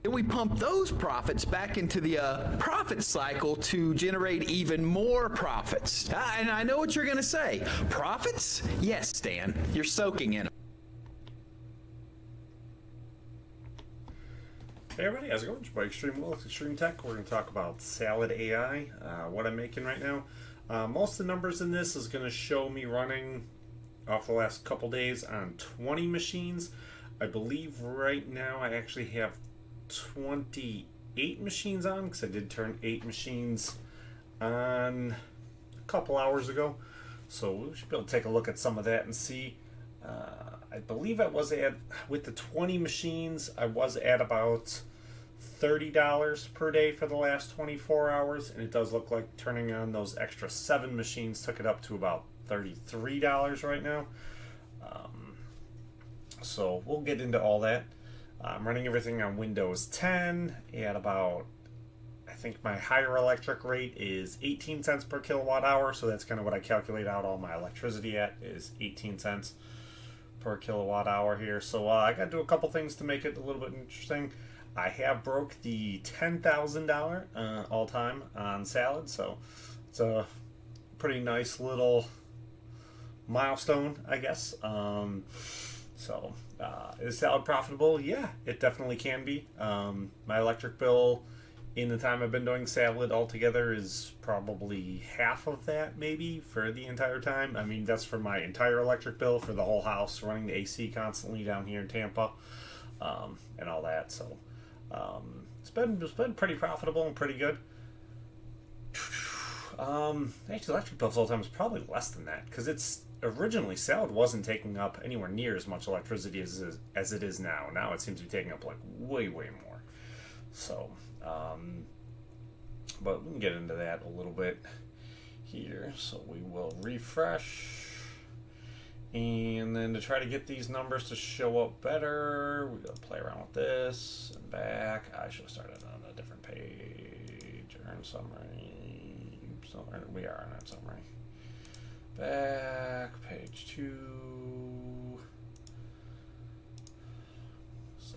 Then we pump those profits back into the profit cycle to generate even more profits. And I know what you're going to say. Profits? Yes, Stan. You're soaking in them. Hey everybody, how's it going? It's your boy ExtrmWill, it's Extreme Tech. We're going to talk about Salad AI, what I'm making right now. Most of the numbers in this is going to show me running off the last couple days on 20 machines. I believe right now I actually have 28 machines on, because I did turn 8 machines on a couple hours ago. So we should be able to take a look at some of that and see. I believe I was at, with the 20 machines, I was at about $30 per day for the last 24 hours, and it does look like turning on those extra 7 machines took it up to about $33 right now. So we'll get into all that. I'm running everything on Windows 10 at about, I think my higher electric rate is 18 cents per kilowatt hour, so that's kind of what I calculate out all my electricity at, is 18 cents per kilowatt hour here. So I got to do a couple things to make it a little bit interesting. I have broke the $10,000 all time on Salad, so it's a pretty nice little milestone, I guess. Is Salad profitable? Yeah, it definitely can be. My electric bill in the time I've been doing Salad altogether is probably half of that, maybe, for the entire time. I mean, that's for my entire electric bill for the whole house, running the AC constantly down here in Tampa, and all that. So it's been pretty profitable and pretty good. Actually, electric bills all the time is probably less than that, because it's originally Salad wasn't taking up anywhere near as much electricity as it is now. Now it seems to be taking up like way more. So, but we can get into that a little bit here. So we will refresh, and then to try to get these numbers to show up better, we gotta play around with this and back. I should have started on a different page. Earn summary. So we are on that summary. Back, page 2.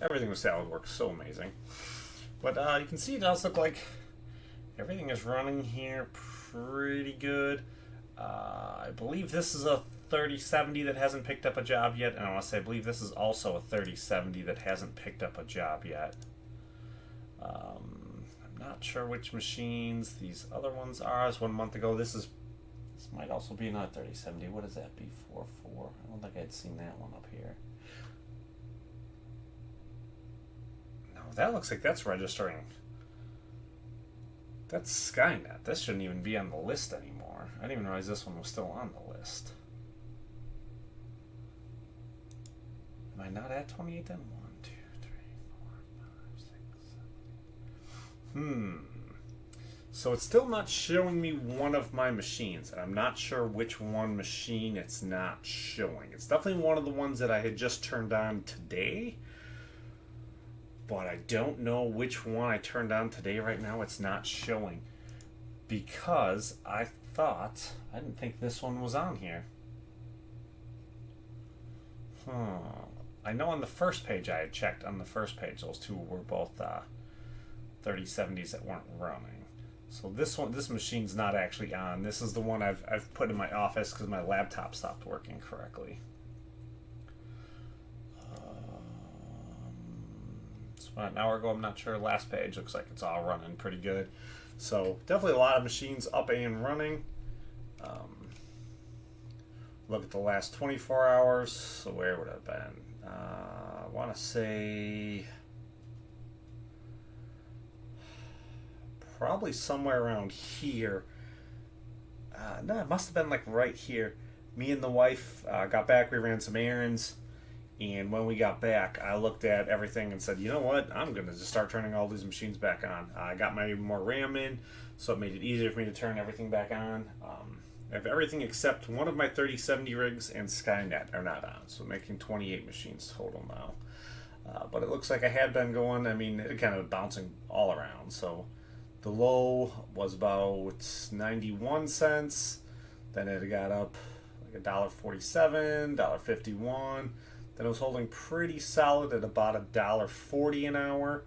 Everything with Salad works so amazing. But you can see it does look like everything is running here pretty good. I believe this is a 3070 that hasn't picked up a job yet, and I want to say I believe this is also a 3070 that hasn't picked up a job yet. I'm not sure which machines these other ones are. As 1 month ago, this might also be not 3070. What is that? B44. I don't think I'd seen that one up here. No, that looks like that's registering. That's Skynet. This shouldn't even be on the list anymore. I didn't even realize this one was still on the list. Am I not at 28 then? 1, 2, 3, 4, 5, 6, 7. So it's still not showing me one of my machines, and I'm not sure which one machine it's not showing. It's definitely one of the ones that I had just turned on today, but I don't know which one I turned on today. Right now it's not showing, because I didn't think this one was on here. I know on the first page I had checked on the first page, those two were both 3070s that weren't running. So this machine's not actually on. This is the one I've put in my office because my laptop stopped working correctly. It's about an hour ago. I'm not sure. Last page looks like it's all running pretty good. So definitely a lot of machines up and running. Look at the last 24 hours. So where would it have been? I want to say probably somewhere around here. No, it must have been like right here. Me and the wife got back. We ran some errands, and when we got back, I looked at everything and said, you know what? I'm going to just start turning all these machines back on. I got my more RAM in, so it made it easier for me to turn everything back on. I have everything except one of my 3070 rigs and Skynet are not on, so making 28 machines total now. But it looks like I had been going, I mean, it kind of bouncing all around. So the low was about 91 cents, then it got up like $1.47, $1.51. Then it was holding pretty solid at about $1.40 an hour.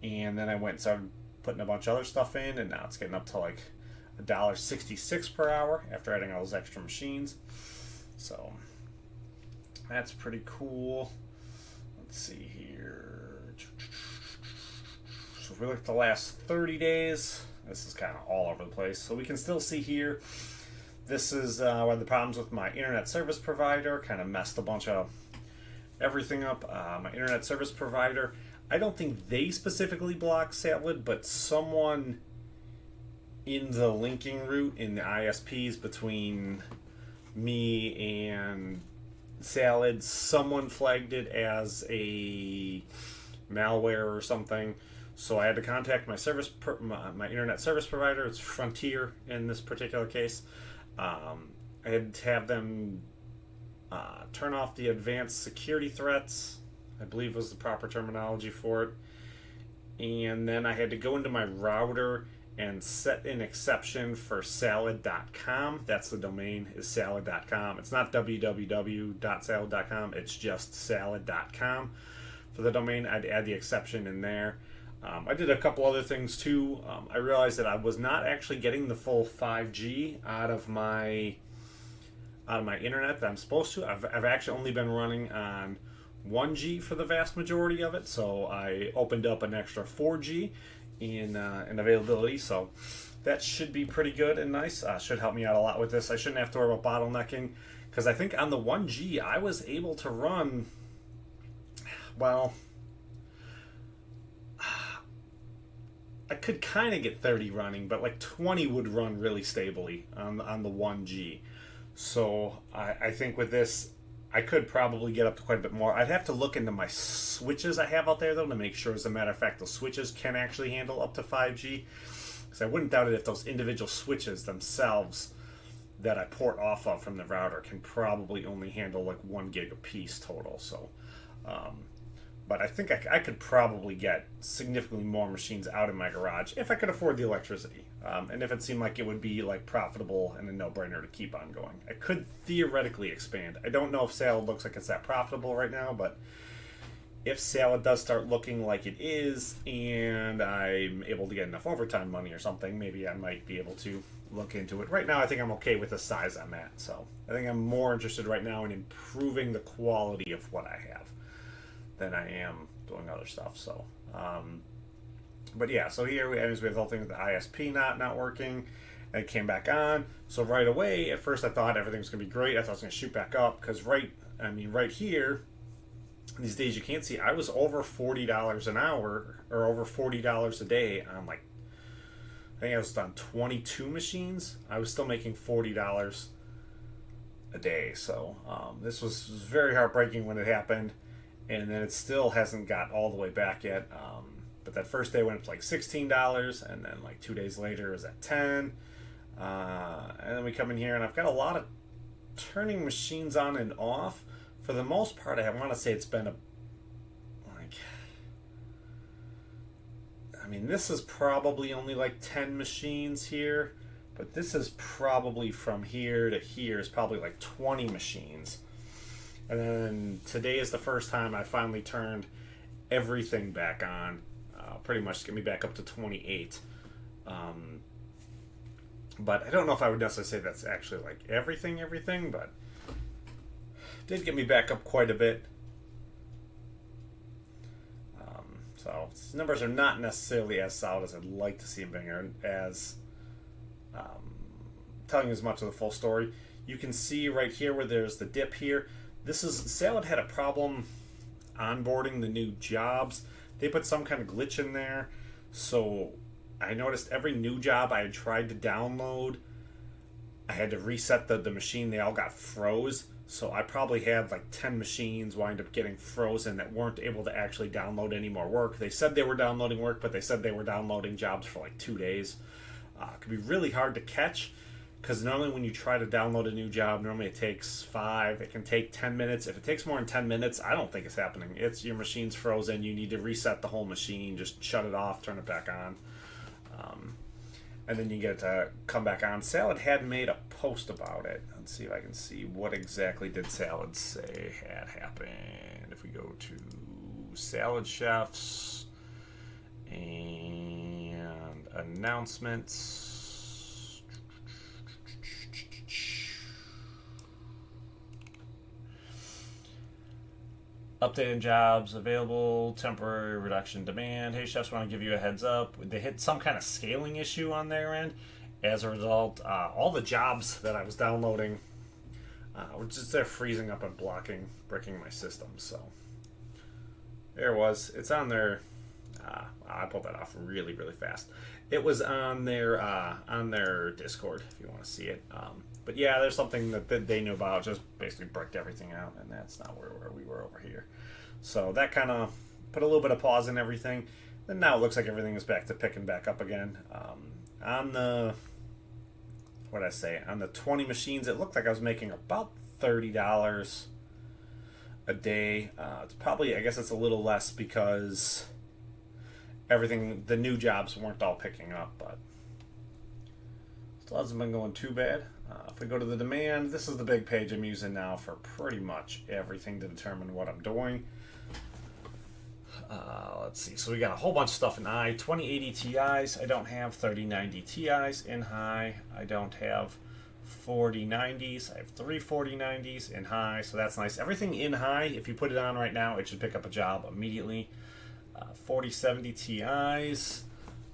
And then I went and started putting a bunch of other stuff in, and now it's getting up to like $1.66 per hour after adding all those extra machines. So that's pretty cool. Let's see here. So if we look at the last 30 days, this is kind of all over the place. So we can still see here, this is one of the problems with my internet service provider. Kind of messed a bunch of everything up. My internet service provider, I don't think they specifically block Salad, but someone in the linking route in the ISPs between me and Salad, someone flagged it as a malware or something. So I had to contact my my internet service provider. It's Frontier in this particular case. I had to have them turn off the advanced security threats, I believe was the proper terminology for it. And then I had to go into my router and set an exception for salad.com. That's the domain, is salad.com. It's not www.salad.com, it's just salad.com. For the domain, I'd add the exception in there. I did a couple other things too. I realized that I was not actually getting the full 5G out of my internet that I'm supposed to. I've actually only been running on 1G for the vast majority of it, so I opened up an extra 4G in availability, so that should be pretty good and nice. Should help me out a lot with this. I shouldn't have to worry about bottlenecking, because I think on the 1G I was able to run, well, I could kind of get 30 running, but like 20 would run really stably on the 1G. So I think with this, I could probably get up to quite a bit more. I'd have to look into my switches I have out there, though, to make sure, as a matter of fact, the switches can actually handle up to 5G. Because I wouldn't doubt it if those individual switches themselves that I port off of from the router can probably only handle like 1 gig a piece total. So, but I think I could probably get significantly more machines out in my garage if I could afford the electricity. And if it seemed like it would be like profitable and a no-brainer to keep on going. I could theoretically expand. I don't know if Salad looks like it's that profitable right now, but if Salad does start looking like it is and I'm able to get enough overtime money or something, maybe I might be able to look into it. Right now I think I'm okay with the size I'm at, so I think I'm more interested right now in improving the quality of what I have than I am doing other stuff. So but yeah, so here we have the whole thing with the ISP not working, and it came back on. So right away, at first I thought everything was gonna be great. I thought it was gonna shoot back up, because right here, these days you can't see, I was over $40 an hour, or over $40 a day on like, I think I was on 22 machines. I was still making $40 a day. So this was very heartbreaking when it happened, and then it still hasn't got all the way back yet. But that first day went up to like $16, and then like 2 days later it was at 10. And then we come in here, and I've got a lot of turning machines on and off. For the most part, I want to say it's been I mean, this is probably only like 10 machines here, but this is probably from here to here is probably like 20 machines. And then today is the first time I finally turned everything back on, pretty much to get me back up to 28. But I don't know if I would necessarily say that's actually like everything, but did get me back up quite a bit. So numbers are not necessarily as solid as I'd like to see them being, or as telling you as much of the full story. You can see right here where there's the dip here. This is, Salad had a problem onboarding the new jobs. They put some kind of glitch in there. So I noticed every new job I had tried to download, I had to reset the machine. They all got froze. So I probably had like 10 machines wind up getting frozen that weren't able to actually download any more work. They said they were downloading work, but they said they were downloading jobs for like 2 days. It could be really hard to catch, because normally when you try to download a new job, normally it takes 5. It can take 10 minutes. If it takes more than 10 minutes, I don't think it's happening. It's your machine's frozen. You need to reset the whole machine. Just shut it off, turn it back on. And then you get it to come back on. Salad had made a post about it. Let's see if I can see what exactly did Salad say had happened. If we go to Salad Chefs, and announcements. Updating jobs available, temporary reduction demand. Hey chefs, want to give you a heads up. They hit some kind of scaling issue on their end. As a result, all the jobs that I was downloading were just there freezing up and bricking my system. So there it was. It's on their. I pulled that off really, really fast. It was on their Discord if you want to see it. But yeah, there's something that they knew about. Just basically bricked everything out, and that's not where we were over here. So that kind of put a little bit of pause in everything. Then now it looks like everything is back to picking back up again. On the on the 20 machines, it looked like I was making about $30 a day. It's probably, I guess it's a little less because the new jobs weren't all picking up, but still hasn't been going too bad. If we go to the demand, this is the big page I'm using now for pretty much everything to determine what I'm doing. Let's see. So we got a whole bunch of stuff in high. 2080 Ti's. I don't have 3090 Ti's in high. I don't have 4090s. I have 3 4090s in high, so that's nice. Everything in high, if you put it on right now, it should pick up a job immediately. 4070 Ti's.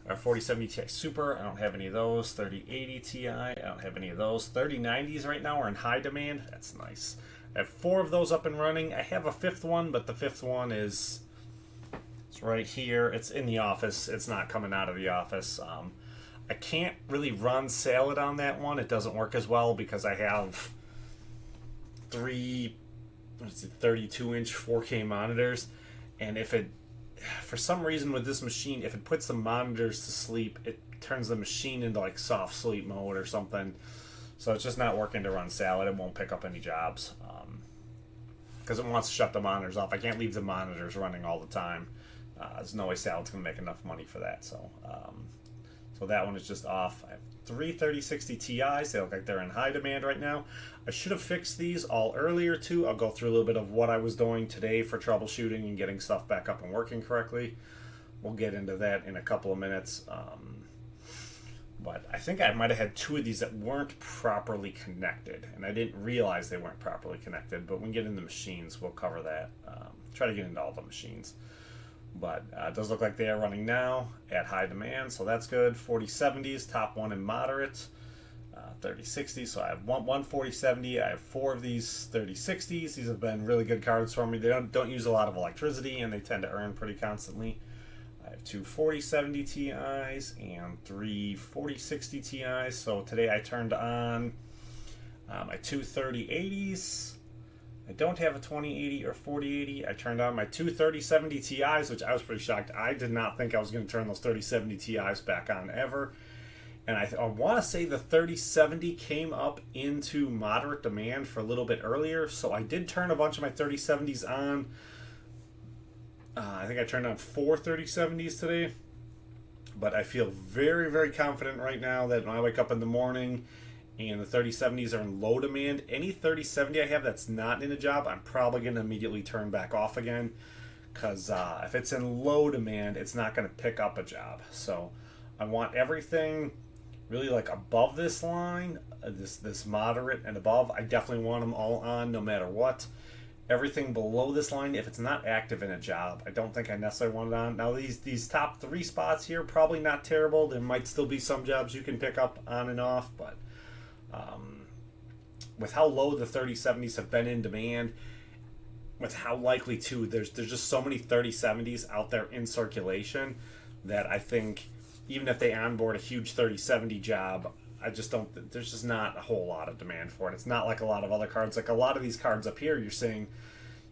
Or 4070 Ti Super. I don't have any of those. 3080 Ti. I don't have any of those. 3090s right now are in high demand. That's nice. I have 4 of those up and running. I have a 5th one, but the 5th one is... It's right here. It's in the office. It's not coming out of the office. I can't really run Salad on that one. It doesn't work as well because I have 3 32-inch 4K monitors. And if it, for some reason with this machine, if it puts the monitors to sleep, it turns the machine into like soft sleep mode or something. So it's just not working to run Salad. It won't pick up any jobs because it wants to shut the monitors off. I can't leave the monitors running all the time. There's no way Salad's going to make enough money for that. So so that one is just off. I have 3 3060 Ti's. They look like they're in high demand right now. I should have fixed these all earlier too. I'll go through a little bit of what I was doing today for troubleshooting and getting stuff back up and working correctly. We'll get into that in a couple of minutes. But I think I might have had 2 of these that weren't properly connected, and I didn't realize they weren't properly connected. But when we get into machines, we'll cover that. Try to get into all the machines. But it does look like they are running now at high demand, so that's good. 4070s, top one in moderate. 3060s, so I have one 4070. I have 4 of these 3060s. These have been really good cards for me. They don't use a lot of electricity, and they tend to earn pretty constantly. I have 2 4070 Ti's and 3 4060 Ti's. So today I turned on my 2 3080s. I don't have a 2080 or 4080. I turned on my 2 3070 Ti's, which I was pretty shocked. I did not think I was going to turn those 3070 Ti's back on ever. And I want to say the 3070 came up into moderate demand for a little bit earlier. So I did turn a bunch of my 3070s on. I think I turned on 4 3070s today. But I feel very, very confident right now that when I wake up in the morning and the 3070s are in low demand, any 3070 I have that's not in a job, I'm probably going to immediately turn back off again. Because if it's in low demand, it's not going to pick up a job. So I want everything really like above this line, this moderate and above. I definitely want them all on no matter what. Everything below this line, if it's not active in a job, I don't think I necessarily want it on. Now these top 3 spots here, probably not terrible. There might still be some jobs you can pick up on and off, but with how low the 3070s have been in demand, with how likely to, there's just so many 3070s out there in circulation that I think even if they onboard a huge 3070 job, I just don't, there's just not a whole lot of demand for it. It's not like a lot of other cards. Like a lot of these cards up here, you're seeing,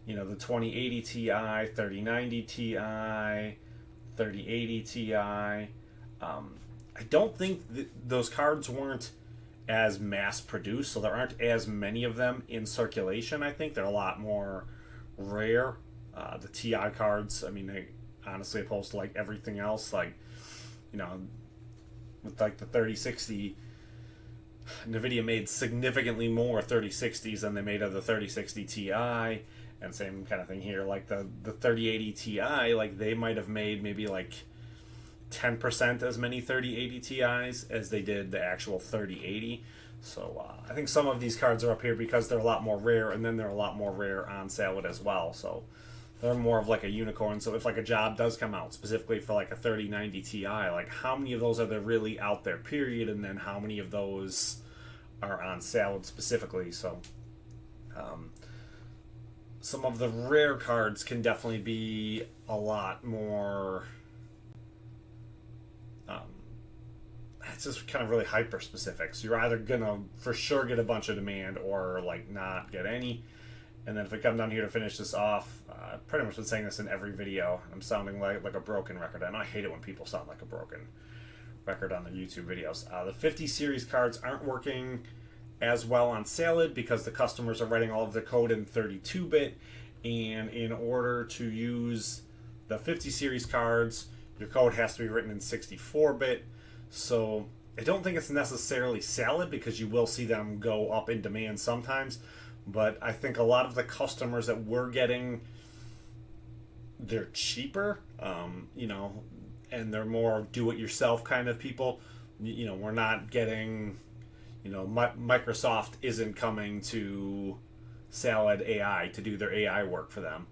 you know, the 2080 Ti, 3090 Ti, 3080 Ti. I don't think those cards weren't as mass produced, so there aren't as many of them in circulation. I think they're a lot more rare. The Ti cards, I mean, they honestly, opposed to like everything else, like, you know, with like the 3060, NVIDIA made significantly more 3060s than they made of the 3060 Ti, and same kind of thing here. Like the 3080 Ti, like they might have made maybe like 10% as many 3080 Ti's as they did the actual 3080. So I think some of these cards are up here because they're a lot more rare, and then they're a lot more rare on Salad as well. So they're more of like a unicorn. So if like a job does come out specifically for like a 3090 Ti, like how many of those are there really out there, period, and then how many of those are on Salad specifically. So some of the rare cards can definitely be a lot more. It's just kind of really hyper specific. So you're either gonna for sure get a bunch of demand or like not get any. And then if we come down here to finish this off, I've pretty much been saying this in every video. I'm sounding like a broken record. I know I hate it when people sound like a broken record on their YouTube videos. The 50 series cards aren't working as well on Salad because the customers are writing all of their code in 32-bit, and in order to use the 50 series cards, your code has to be written in 64-bit. So I don't think it's necessarily Salad because you will see them go up in demand sometimes, but I think a lot of the customers that we're getting, they're cheaper, you know, and they're more do-it-yourself kind of people. You know, we're not getting, you know, Microsoft isn't coming to Salad AI to do their AI work for them.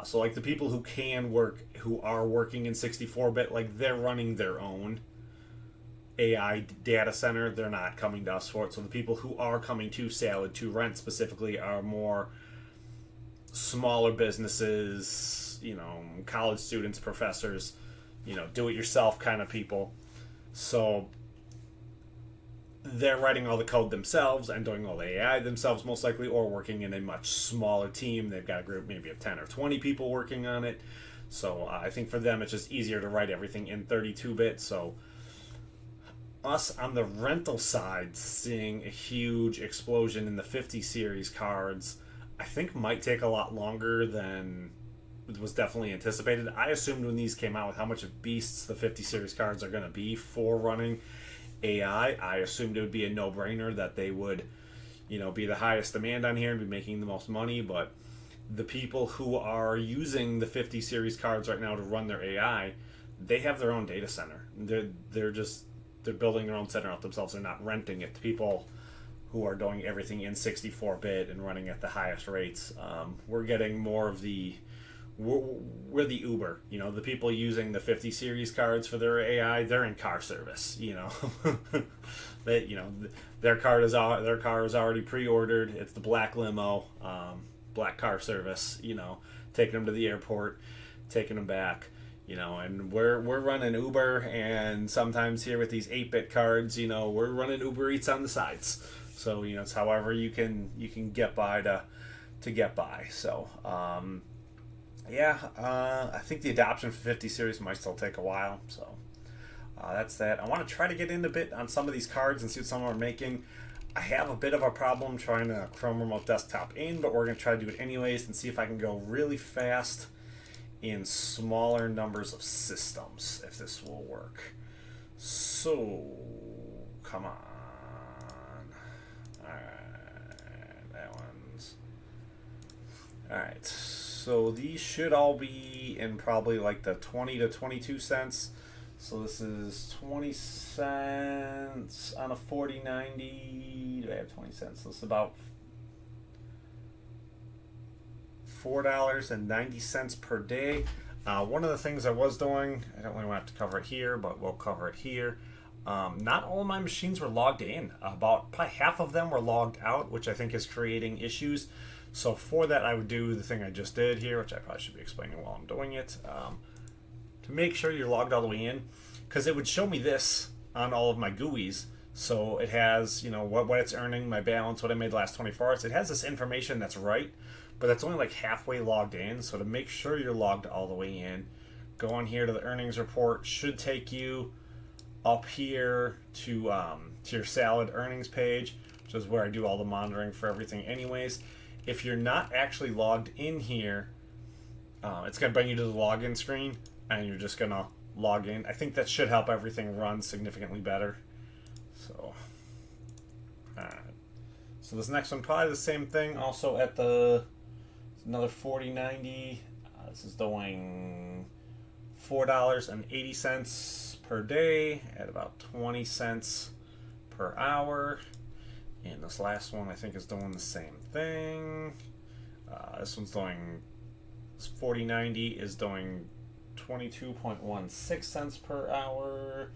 So like the people who can work, who are working in 64-bit, like they're running their own AI data center. They're not coming to us for it. So the people who are coming to Salad to rent specifically are more smaller businesses, you know, college students, professors, you know, do-it-yourself kind of people. So they're writing all the code themselves and doing all the AI themselves most likely, or working in a much smaller team. They've got a group maybe of 10 or 20 people working on it. So I think for them it's just easier to write everything in 32-bit. So us on the rental side seeing a huge explosion in the 50 series cards, I think might take a lot longer than was definitely anticipated. I assumed when these came out with how much of beasts the 50 series cards are going to be for running AI, I assumed it would be a no-brainer that they would, you know, be the highest demand on here and be making the most money. But the people who are using the 50 series cards right now to run their AI, they have their own data center. They're building their own center out themselves. They're not renting it to people who are doing everything in 64-bit and running at the highest rates. We're getting more of we're the Uber, you know, the people using the 50 series cards for their AI, they're in car service, you know. They, you know, their car is already pre-ordered. It's the black limo, black car service, you know, taking them to the airport, taking them back. You know, and we're running Uber, and sometimes here with these 8-bit cards, you know, we're running Uber Eats on the sides. So, you know, it's however you can get by to get by. So, I think the adoption for 50 series might still take a while. So, that's that. I want to try to get in a bit on some of these cards and see what some are making. I have a bit of a problem trying to Chrome Remote Desktop in, but we're going to try to do it anyways and see if I can go really fast in smaller numbers of systems, if this will work. So, come on. Alright, that one's... Alright, so these should all be in probably like the 20 to 22 cents. So this is 20 cents on a 4090. Do I have 20 cents? This is about $4.90 per day. One of the things I was doing, I don't really want to cover it here, but we'll cover it here. Not all of my machines were logged in. About probably half of them were logged out, which I think is creating issues. So for that, I would do the thing I just did here, which I probably should be explaining while I'm doing it, to make sure you're logged all the way in, because it would show me this on all of my GUIs. So it has, you know, what it's earning, my balance, what I made the last 24 hours. It has this information that's right, but that's only like halfway logged in. So to make sure you're logged all the way in, go on here to the earnings report. Should take you up here to your Salad earnings page, which is where I do all the monitoring for everything anyways. If you're not actually logged in here, it's going to bring you to the login screen, and you're just going to log in. I think that should help everything run significantly better. So, alright. So this next one, probably the same thing. Also at another 4090. This is doing $4.80 per day at about 20 cents per hour. And this last one I think is doing the same thing. This one's doing, this 4090 is doing 22.16 cents per hour,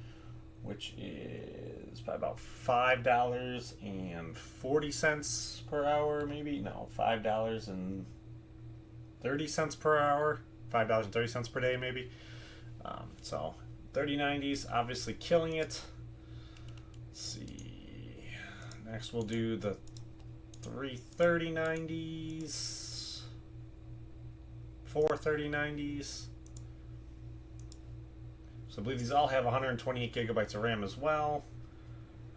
which is probably about $5.40 per hour, maybe. No, $5.30 per hour, $5.30 per day, maybe. So 3090s obviously killing it. Let's see. Next we'll do the 33090s, 43090s. So I believe these all have 128 gigabytes of RAM as well.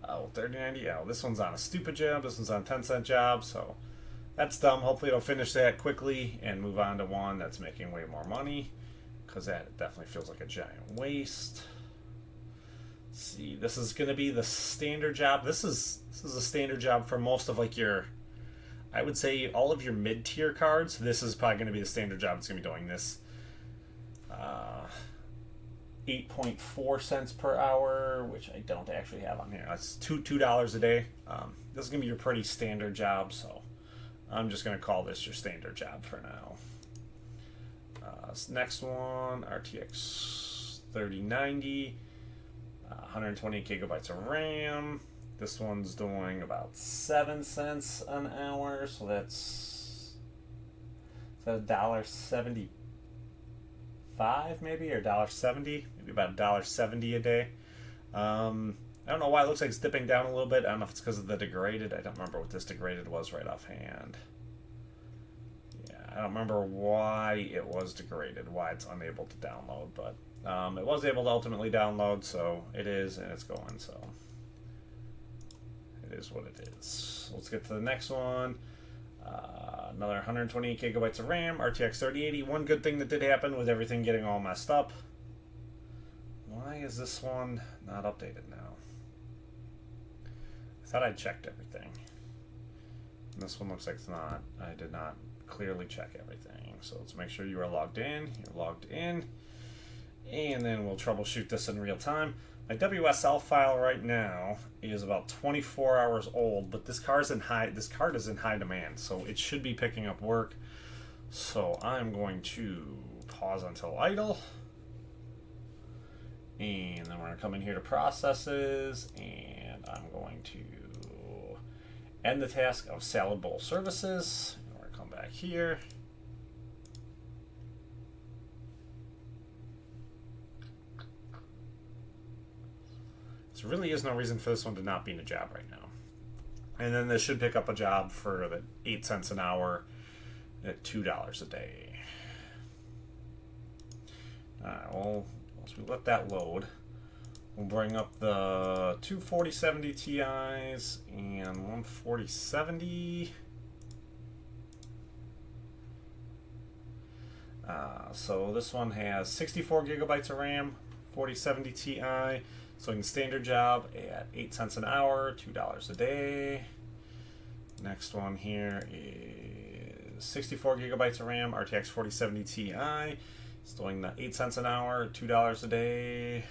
Oh, 3090. Oh, this one's on a stupid job. This one's on a 10-cent job. So that's dumb. Hopefully it'll finish that quickly and move on to one that's making way more money, because that definitely feels like a giant waste. Let's see, this is going to be the standard job. This is a standard job for most of like your, I would say all of your mid-tier cards. This is probably going to be the standard job. It's going to be doing this. 8.4 cents per hour, which I don't actually have on here. That's $2 a day. This is going to be your pretty standard job, so I'm just going to call this your standard job for now. This next one, RTX 3090, 128 gigabytes of RAM. This one's doing about 7 cents an hour, so that's $1.75 maybe, or $1.70, maybe about $1.70 a day. I don't know why it looks like it's dipping down a little bit. I don't know if it's because of the degraded. I don't remember what this degraded was right offhand. I don't remember why it was degraded, why it's unable to download, but it was able to ultimately download, so it is, and it's going, so it is what it is. Let's get to the next one. Another 128 gigabytes of RAM, RTX 3080. One good thing that did happen with everything getting all messed up. Why is this one not updated now? I thought I checked everything. And this one looks like it's not. I did not clearly check everything. So let's make sure you are logged in. You're logged in. And then we'll troubleshoot this in real time. My WSL file right now is about 24 hours old, but this card is in high demand, so it should be picking up work. So I'm going to pause until idle. And then we're going to come in here to processes, and I'm going to end the task of salad bowl services. And we're going to come back here. There really is no reason for this one to not be in a job right now. And then this should pick up a job for the 8 cents an hour at $2 a day. Alright, well, once we let that load, we'll bring up the two 4070 Ti's and one 4070. So this one has 64 gigabytes of RAM, 4070 Ti. So in standard job at 8 cents an hour, $2 a day. Next one here is 64 gigabytes of RAM, RTX 4070 Ti. It's doing the 8 cents an hour, $2 a day.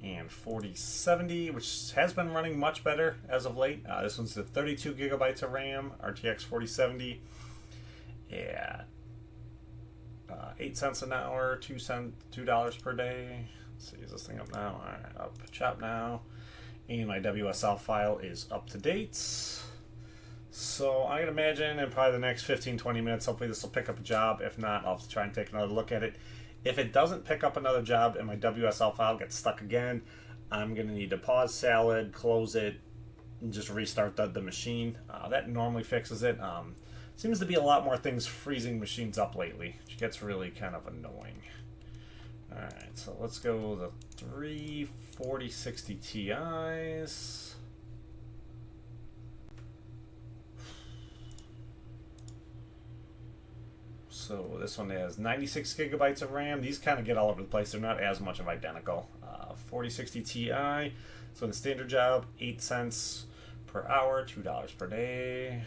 And 4070, which has been running much better as of late. This one's the 32 gigabytes of RAM, RTX 4070 at 8 cents an hour, $2 per day. Let's see, is this thing up now? Alright, up, chop now. And my WSL file is up to date. So I can imagine in probably the next 15-20 minutes, hopefully this will pick up a job. If not, I'll try and take another look at it. If it doesn't pick up another job and my WSL file gets stuck again, I'm going to need to pause Salad, close it, and just restart the machine. That normally fixes it. Seems to be a lot more things freezing machines up lately, which gets really kind of annoying. Alright, so let's go the 3 4060 Ti's. So this one has 96 gigabytes of RAM. These kind of get all over the place. They're not as much of identical. 4060 Ti. So in the standard job, 8 cents per hour, $2 per day.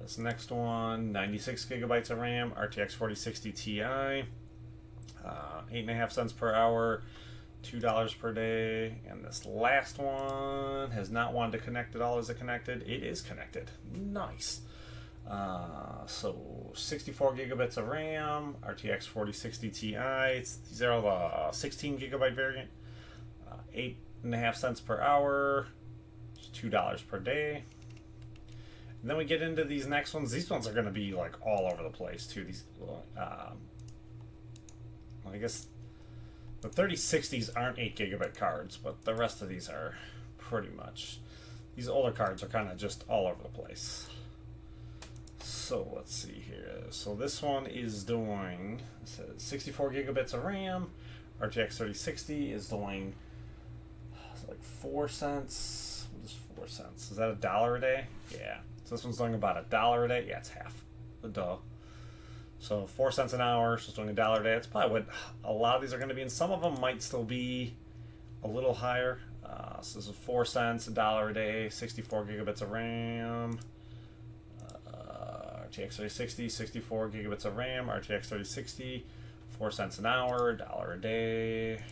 This next one, 96 gigabytes of RAM, RTX 4060 Ti. 8.5 cents per hour, $2 per day. And this last one has not wanted to connect at all. Is it connected? It is connected. Nice. So 64 gigabits of RAM, RTX 4060 Ti. These are all the 16 gigabyte variant. 8.5 cents per hour, $2 per day. And then we get into these next ones. These ones are going to be like all over the place too. These, I guess the 3060s aren't 8 gigabit cards, but the rest of these are pretty much. These older cards are kind of just all over the place. So let's see here. So this one is doing, it says 64 gigabits of RAM. RTX 3060 is doing like 4 cents. What is 4 cents? Is that $1 a day? Yeah. So this one's doing about $1 a day. Yeah, it's half. Duh. So 4 cents an hour. So it's doing $1 a day. It's probably what a lot of these are going to be, and some of them might still be a little higher. So this is 4 cents, $1 a day, 64 gigabits of RAM. RTX 3060, 64 gigabits of RAM. RTX 3060, 4 cents an hour, $1 a day.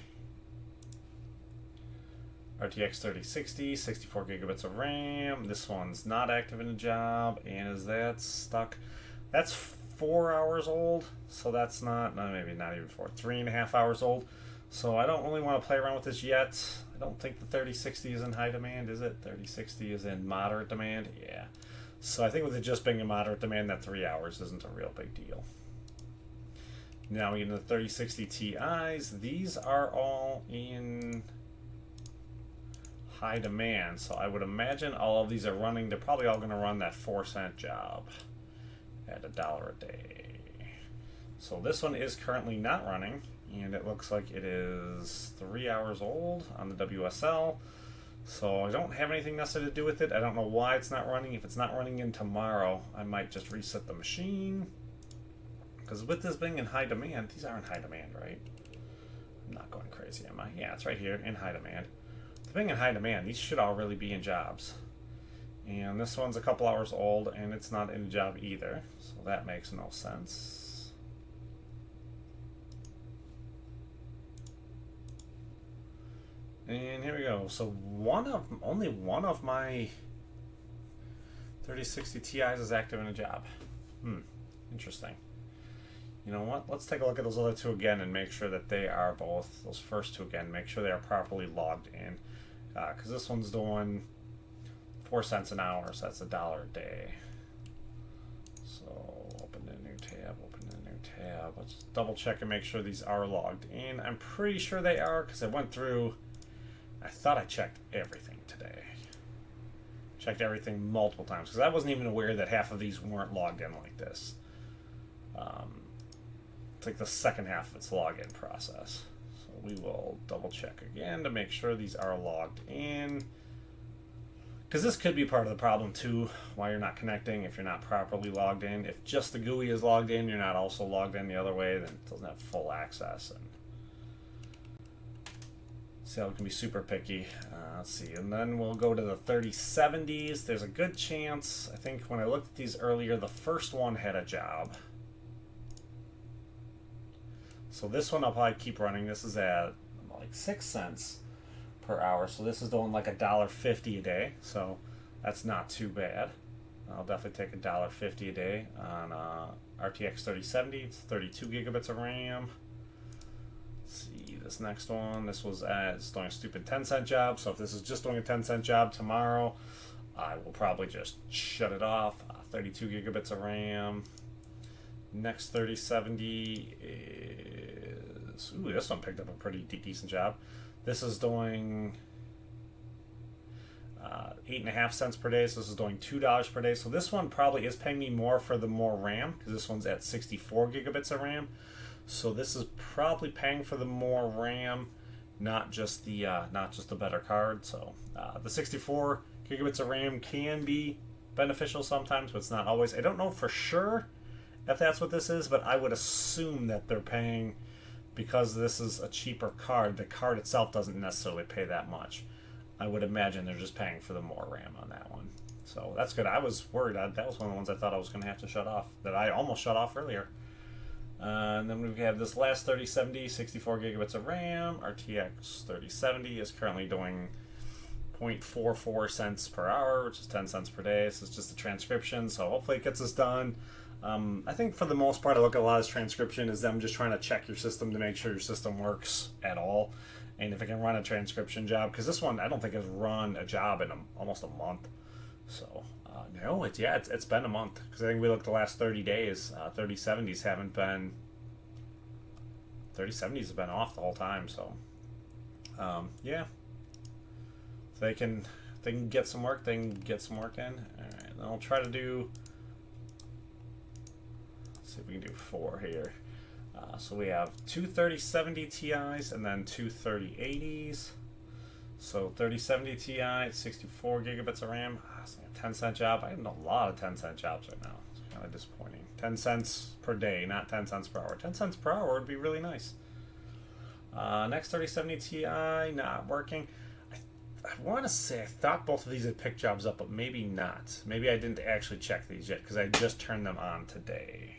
RTX 3060, 64 gigabits of RAM. This one's not active in the job, and is that stuck? That's 4 hours old, so that's not, no, maybe not even 4, 3.5 hours old. So I don't really want to play around with this yet. I don't think the 3060 is in high demand, is it? 3060 is in moderate demand, yeah. So I think with it just being in moderate demand, that 3 hours isn't a real big deal. Now we get into the 3060 Ti's. These are all in high demand, so I would imagine all of these are running. They're probably all going to run that 4 cent job at $1 a day. So this one is currently not running, and it looks like it is 3 hours old on the WSL. So I don't have anything necessary to do with it. I don't know why it's not running. If it's not running in tomorrow, I might just reset the machine. Because with this being in high demand, these are in high demand, right? I'm not going crazy, am I? Yeah, it's right here in high demand. Being in high demand, these should all really be in jobs. And this one's a couple hours old, and it's not in a job either. So that makes no sense. And here we go. So only one of my 3060 Ti's is active in a job. Interesting. You know what? Let's take a look at those other two again and make sure that they are both, those first two again, make sure they are properly logged in. Because this one's doing 4 cents an hour, so that's $1 a day. So open a new tab, Let's double check and make sure these are logged in. I'm pretty sure they are, because I went through, I thought I checked everything today. Checked everything multiple times, because I wasn't even aware that half of these weren't logged in like this. It's like the second half of its login process. So we will double check again to make sure these are logged in. Because this could be part of the problem too, why you're not connecting if you're not properly logged in. If just the GUI is logged in, you're not also logged in the other way, then it doesn't have full access. And so it can be super picky. Let's see, and then we'll go to the 3070s. There's a good chance, I think when I looked at these earlier, the first one had a job. So this one I'll probably keep running. This is at like 6 cents per hour. So this is doing like $1.50 a day. So that's not too bad. I'll definitely take $1.50 a day on RTX 3070. It's 32 gigabits of RAM. Let's see this next one. This was it's doing a stupid 10-cent job. So if this is just doing a 10-cent job tomorrow, I will probably just shut it off. 32 gigabits of RAM. Next 3070 is, ooh, this one picked up a pretty decent job. This is doing 8.5 cents per day, so this is doing $2 per day. So this one probably is paying me more for the more RAM, because this one's at 64 gigabits of RAM. So this is probably paying for the more RAM, not just the better card. So the 64 gigabits of RAM can be beneficial sometimes, but it's not always. I don't know for sure if that's what this is, but I would assume that they're paying, because this is a cheaper card, the card itself doesn't necessarily pay that much. I would imagine they're just paying for the more RAM on that one. So that's good. I was worried. That was one of the ones I thought I was going to have to shut off, that I almost shut off earlier. And then we have this last 3070, 64 gigabits of RAM. RTX 3070 is currently doing 0.44 cents per hour, which is 10 cents per day. This is just a transcription, so hopefully it gets us done. I think for the most part, I look at a lot of transcription as them just trying to check your system to make sure your system works at all. And if it can run a transcription job, because this one I don't think has run a job in almost a month. So, no, it's been a month. Because I think we looked the last 30 days. 3070s haven't been... 3070s have been off the whole time, so... yeah. If they can get some work, they can get some work in. Alright, then I'll try to do... Let's see if we can do 4 here. So we have two 3070 Ti's and then two 3080s. So 3070 Ti, 64 gigabits of RAM. It's like a 10-cent job. I have a lot of 10-cent jobs right now. It's kind of disappointing. 10 cents per day, not 10 cents per hour. 10 cents per hour would be really nice. Next 3070 Ti, not working. I want to say I thought both of these had picked jobs up, but maybe not. Maybe I didn't actually check these yet because I just turned them on today.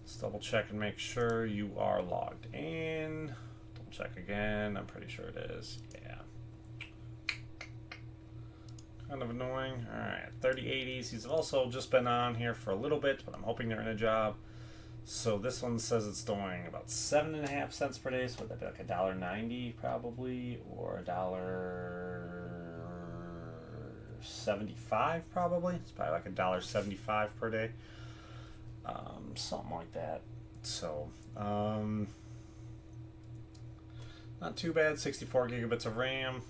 Let's double check and make sure you are logged in. Double check again. I'm pretty sure it is. Yeah. Kind of annoying. Alright, 3080s. These have also just been on here for a little bit, but I'm hoping they're in a job. So this one says it's doing about 7.5 cents per day. So would that be like $1.90 probably, or $1.75 probably? It's probably like $1.75 per day. Something like that. So, not too bad. 64 gigabits of RAM.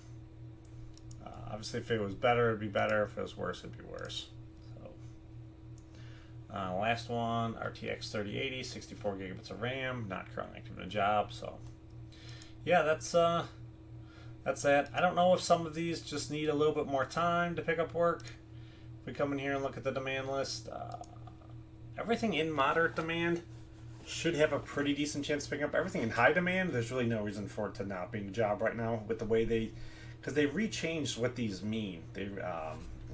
Obviously, if it was better, it'd be better. If it was worse, it'd be worse. So, last one, RTX 3080, 64 gigabits of RAM. Not currently active in a job. So, yeah, that's that. I don't know if some of these just need a little bit more time to pick up work. If we come in here and look at the demand list, everything in moderate demand should have a pretty decent chance of picking up. Everything in high demand, there's really no reason for it to not be in a job right now with the way they... Because they rechanged what these mean. They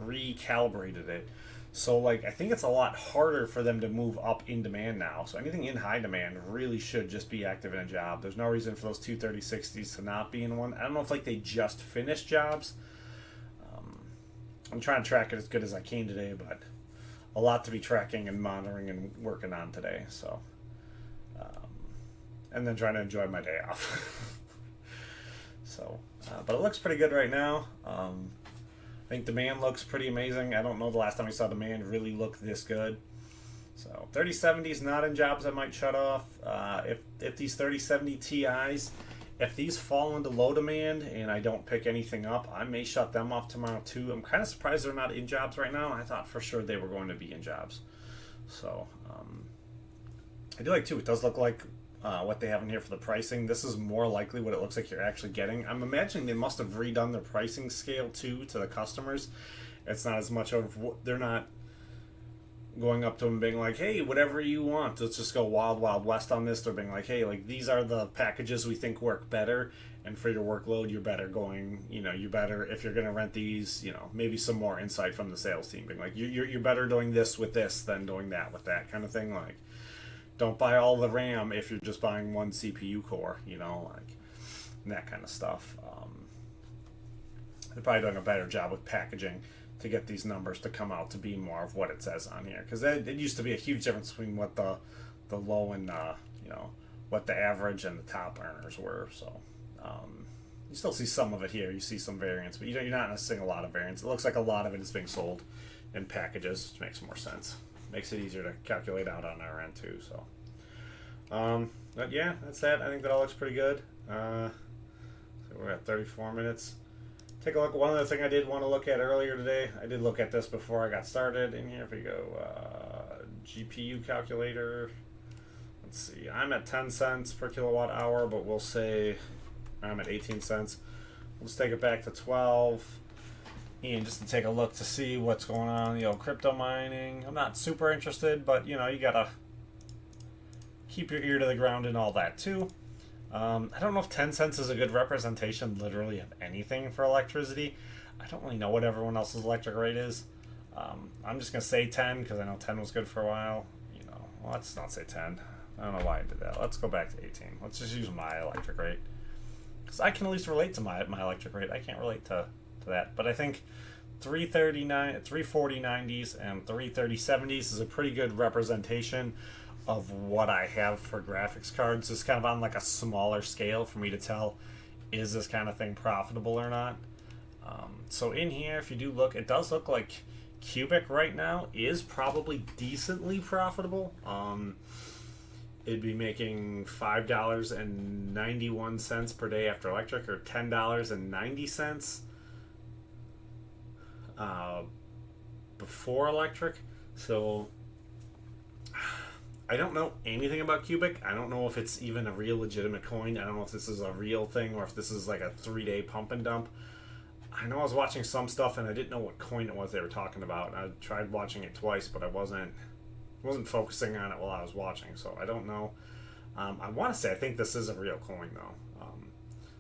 recalibrated it. So, like, I think it's a lot harder for them to move up in demand now. So anything in high demand really should just be active in a job. There's no reason for those two 3060s to not be in one. I don't know if, like, they just finished jobs. I'm trying to track it as good as I can today, but... a lot to be tracking and monitoring and working on today, so and then trying to enjoy my day off. So but it looks pretty good right now. I think demand looks pretty amazing. I don't know the last time we saw demand really look this good. So 3070s not in jobs that might shut off. If these 3070 Ti's, if these fall into low demand and I don't pick anything up, I may shut them off tomorrow too. I'm kind of surprised they're not in jobs right now. I thought for sure they were going to be in jobs. So I do like too. It does look like what they have in here for the pricing. This is more likely what it looks like you're actually getting. I'm imagining they must have redone their pricing scale too to the customers. It's not as much of... they're not going up to them being like, hey, whatever you want, let's just go wild west on this. They're being like, hey, like, these are the packages we think work better, and for your workload you're better going, you know, you're better if you're going to rent these, you know, maybe some more insight from the sales team being like, you're better doing this with this than doing that with that kind of thing. Like, don't buy all the RAM if you're just buying one CPU core, you know, like, and that kind of stuff. They're probably doing a better job with packaging to get these numbers to come out to be more of what it says on here, because it used to be a huge difference between what the low and you know, what the average and the top earners were. So you still see some of it here. You see some variance, but you're not seeing a lot of variance. It looks like a lot of it is being sold in packages, which makes more sense. Makes it easier to calculate out on our end too. So but yeah, that's that. I think that all looks pretty good. So we're at 34 minutes. Take a look. One other thing I did want to look at earlier today, I did look at this before I got started in here. If we go GPU calculator, let's see, I'm at 10 cents per kilowatt hour, but we'll say I'm at 18 cents. Let's take it back to 12. And just to take a look to see what's going on, you know, crypto mining. I'm not super interested, but, you know, you gotta keep your ear to the ground and all that too. I don't know if 10 cents is a good representation literally of anything for electricity. I don't really know what everyone else's electric rate is. I'm just going to say 10 because I know 10 was good for a while. You know, well, let's not say 10. I don't know why I did that. Let's go back to 18. Let's just use my electric rate. Because I can at least relate to my electric rate. I can't relate to that. But I think 340 90s and 330 70s is a pretty good representation of what I have for graphics cards. It's kind of on like a smaller scale for me to tell, is this kind of thing profitable or not? So in here, if you do look, it does look like Cubic right now is probably decently profitable. It'd be making $5.91 per day after electric, or $10.90 before electric. So I don't know anything about Cubic. I don't know if it's even a real legitimate coin. I don't know if this is a real thing or if this is like a 3-day pump and dump. I know I was watching some stuff and I didn't know what coin it was they were talking about. I tried watching it twice, but I wasn't focusing on it while I was watching, so I don't know. I want to say I think this is a real coin though.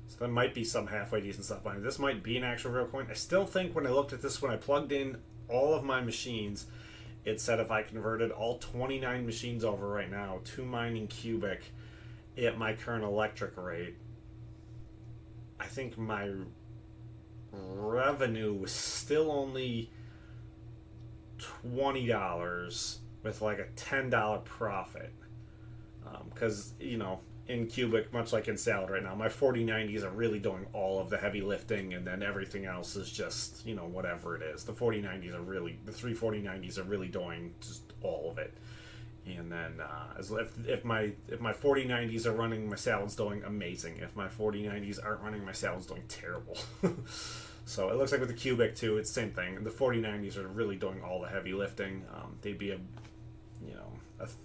So there might be some halfway decent stuff behind it. This might be an actual real coin. I still think when I looked at this, when I plugged in all of my machines, it said if I converted all 29 machines over right now to mining Cubic at my current electric rate, I think my revenue was still only $20 with like a $10 profit. Because, you know, in Cubic, much like in Salad right now, my 4090s are really doing all of the heavy lifting, and then everything else is just, you know, whatever it is. The 4090s are really, the 34090s are really doing just all of it. And then if my 4090s are running, my Salad's doing amazing. If my 4090s aren't running, my Salad's doing terrible. So it looks like with the Cubic too, it's the same thing. The 4090s are really doing all the heavy lifting. They'd be a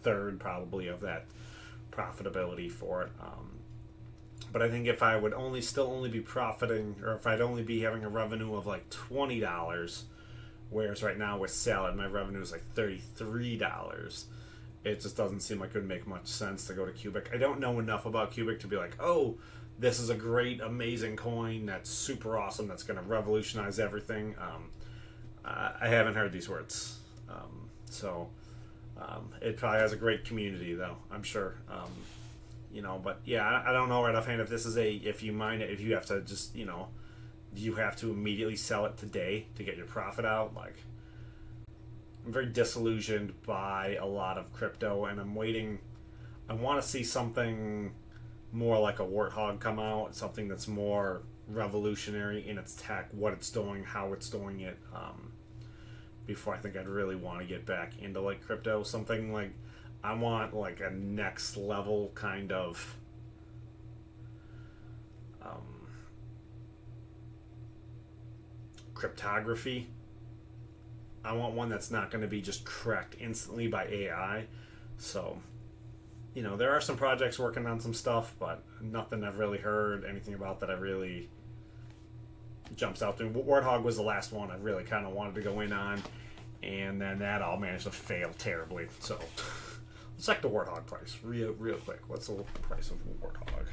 third probably of that profitability for it. But I think if I would still only be profiting, or if I'd only be having a revenue of like $20, whereas right now with Salad my revenue is like $33, it just doesn't seem like it would make much sense to go to Cubic. I don't know enough about Cubic to be like, oh, this is a great, amazing coin that's super awesome, that's going to revolutionize everything. I haven't heard these words. It probably has a great community, though, I'm sure. But yeah, I don't know right offhand if this is if you mine it, if you have to just, you have to immediately sell it today to get your profit out. Like, I'm very disillusioned by a lot of crypto, and I'm waiting. I want to see something more like a Warthog come out, something that's more revolutionary in its tech, what it's doing, how it's doing it, before I think I'd really want to get back into like crypto. Something like, I want like a next level kind of cryptography. I want one that's not going to be just cracked instantly by AI. So, there are some projects working on some stuff, but nothing I've really heard anything about that I really jumps out to me. Warthog was the last one I really kind of wanted to go in on, and then that all managed to fail terribly. So let's check the Warthog price real quick. What's the price of Warthog?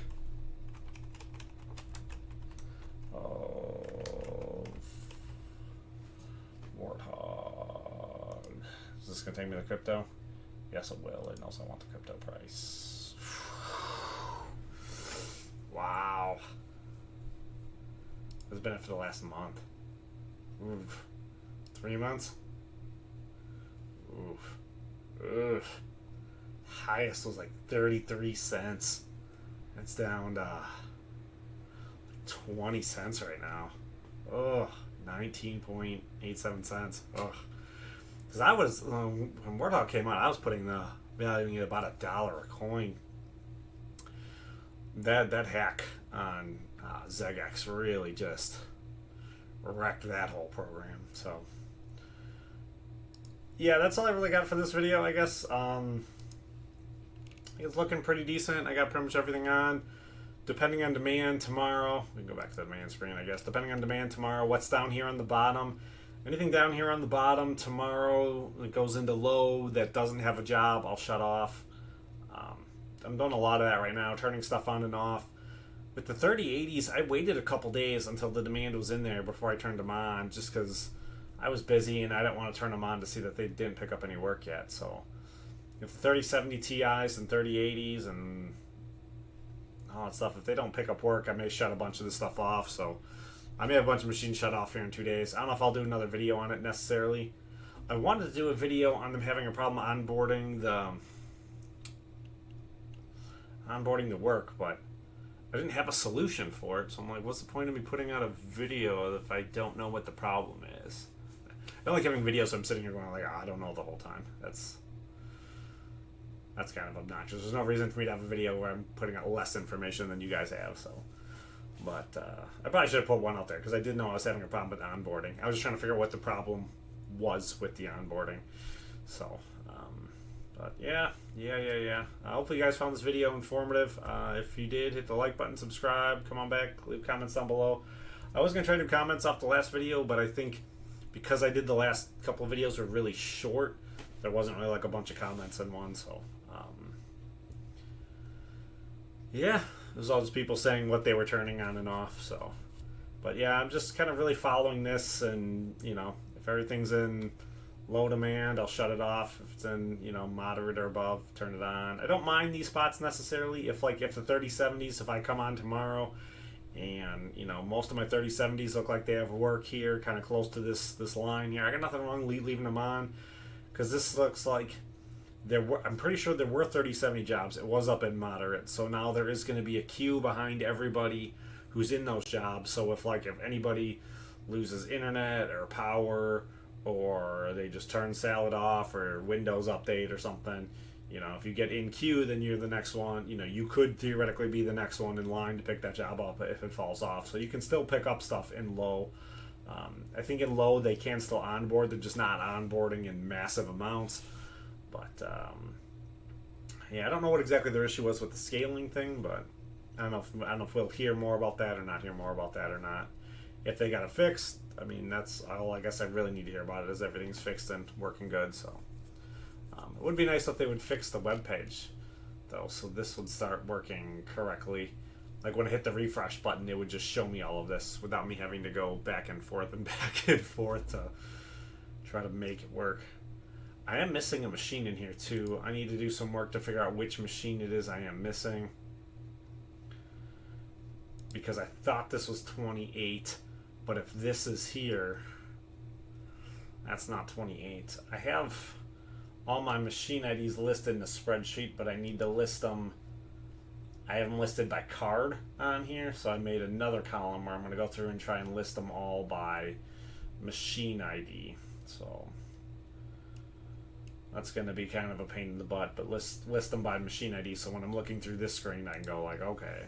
Warthog. Is this going to take me to crypto? Yes, it will. It knows I want the crypto price. Wow. It's been it for the last month. Oof. 3 months? Oof. Oof. Highest was like 33 cents. It's down to 20 cents right now. Ugh. 19.87 cents. Ugh. Because I was, when Warthog came out, I was putting the valuing it about $1 a coin. That hack on ZegX really just wrecked that whole program. So yeah, that's all I really got for this video, I guess. It's looking pretty decent. I got pretty much everything on. Depending on demand tomorrow, we can go back to the demand screen, I guess. Depending on demand tomorrow, what's down here on the bottom? Anything down here on the bottom tomorrow that goes into low that doesn't have a job, I'll shut off. I'm doing a lot of that right now, turning stuff on and off. With the 3080s, I waited a couple days until the demand was in there before I turned them on, just because I was busy and I didn't want to turn them on to see that they didn't pick up any work yet. So if the 3070 Ti's and 3080s and all that stuff, if they don't pick up work, I may shut a bunch of this stuff off. So I may have a bunch of machines shut off here in 2 days. I don't know if I'll do another video on it necessarily. I wanted to do a video on them having a problem onboarding the work, but I didn't have a solution for it. So I'm like, what's the point of me putting out a video if I don't know what the problem is? I don't like having videos so I'm sitting here going like, oh, I don't know the whole time. That's kind of obnoxious. There's no reason for me to have a video where I'm putting out less information than you guys have. So, but I probably should have put one out there because I did know I was having a problem with onboarding. I was just trying to figure out what the problem was with the onboarding. So, but yeah. Hopefully you guys found this video informative. If you did, hit the like button, subscribe, come on back, leave comments down below. I was gonna try to do comments off the last video, but I think because I did the last couple of videos were really short, there wasn't really like a bunch of comments in one. So yeah, it was all just people saying what they were turning on and off. So, but yeah, I'm just kind of really following this, and you know, if everything's in low demand, I'll shut it off. If it's in, you know, moderate or above, turn it on. I don't mind these spots necessarily. If the 3070s, if I come on tomorrow and, you know, most of my 3070s look like they have work here, kind of close to this line here, I got nothing wrong leaving them on, because this looks like I'm pretty sure there were 3070 jobs. It was up in moderate, so now there is going to be a queue behind everybody who's in those jobs. So if anybody loses internet or power, or they just turn Salad off, or Windows update or something, you know, if you get in queue, then you're the next one. You know, you could theoretically be the next one in line to pick that job up if it falls off. So you can still pick up stuff in low. I think in low they can still onboard. They're just not onboarding in massive amounts. But yeah, I don't know what exactly their issue was with the scaling thing, but I don't know if we'll hear more about that or not hear more about that or not. If they got it fixed, I mean, that's all I guess I really need to hear about it, is everything's fixed and working good. So it would be nice if they would fix the web page, though, so this would start working correctly. Like when I hit the refresh button, it would just show me all of this without me having to go back and forth to try to make it work. I am missing a machine in here too. I need to do some work to figure out which machine it is I am missing, because I thought this was 28, but if this is here, that's not 28. I have all my machine IDs listed in a spreadsheet, but I need to list them. I have them listed by card on here, so I made another column where I'm going to go through and try and list them all by machine ID. So that's going to be kind of a pain in the butt, but list them by machine ID, so when I'm looking through this screen, I can go like, okay,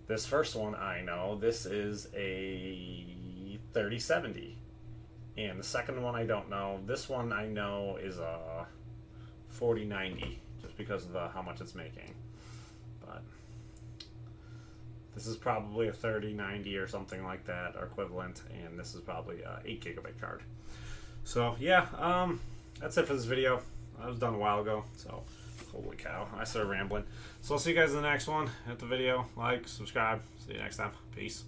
this first one I know, this is a 3070. And the second one I don't know. This one I know is a 4090, just because of how much it's making. But this is probably a 3090 or something like that, or equivalent, and this is probably a 8 gigabyte card. So yeah, that's it for this video. I was done a while ago, so holy cow, I started rambling. So I'll see you guys in the next one. Hit the video, like, subscribe. See you next time. Peace.